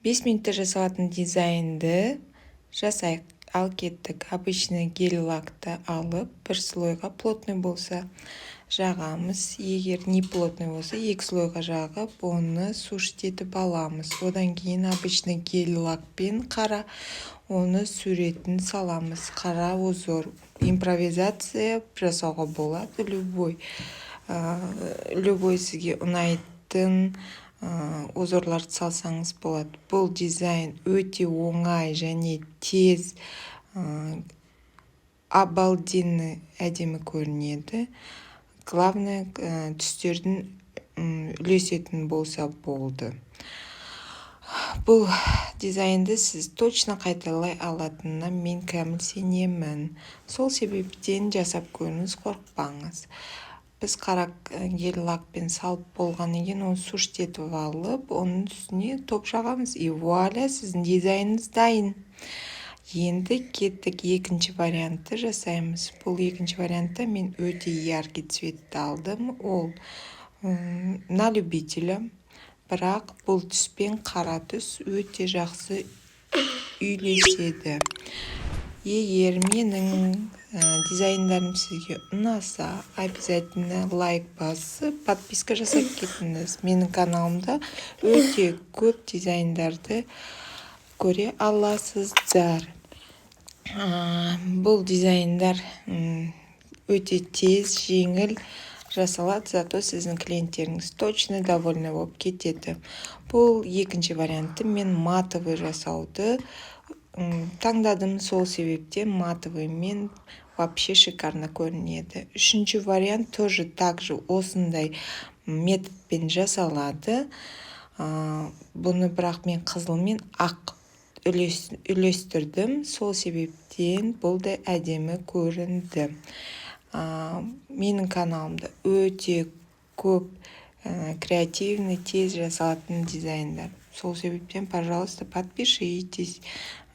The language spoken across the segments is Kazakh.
5 минутта жасалатын дизайнды жасайық. Ал кеттік. Обычный гель лакты алып, бір слойға плотный болса жағамыз. Егер не плотный болса, 2 слойға жағып, оны сушить етіп аламыз. Одан кейін обычный гель лакпен қара оны суретін саламыз. Қара узор. Импровизация жасауға болады. Любой сізге ұнайтын узорларды салсаңыз болады. Бұл дизайн өте оңай және тез, обалденный әдемі көрінеді. Главное, түстердің үлесетін болса болды. Бұл дизайнды сіз точно қайталай алатынына мен кәміл сенемін. Сол себептен жасап көріңіз, қорықпаңыз. Біз қара гель лакпен салып болған еген, оны сушить етіп алып, оның үстіне топ жағамыз. И вуаля, сіздің дизайныңыз дайын. Енді кеттік екінші вариантты жасаймыз. Бұл екінші вариантта мен өте яркий цветті алдым. Ол на любителя. Бірақ бұл түспен қара түс өте жақсы үйлеседі. Егер менің дизайндарым сізге ұнаса, обязательно лайк басып, подписка жасап кетіңіз. Менің каналымда өте көп дизайндарды көре аласыздар. Бұл дизайндар өте тез, жеңіл жасалады, зато сіздің клиенттеріңіз точно довольны болып кетеді. Бұл екінші вариантты мен матовый жасауды таңдадым, сол себептен матовый мен вообще шикарно көрінеді. Үшінші вариант тоже также осындай методпен жасалады. Бұны бірақ мен қызыл мен ақ үлестірдім, сол себептен бұл да әдемі көрінді. Менің каналымда өте көп креативный, тез жасалатын дизайндар. Сол себептен, пожалуйста, подпишитесь,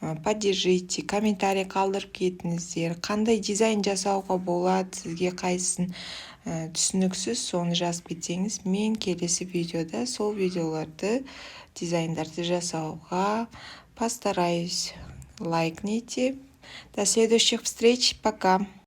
поддержите, комментарий қалдырып кетіңіздер. Қандай дизайн жасауға болады, сізге қайсысын түсініксіз, соны жазып кетсеңіз, мен келесі видеода сол видеоларды, дизайндарды жасауға постараюсь. Лайкните. До следующих встреч. Пока.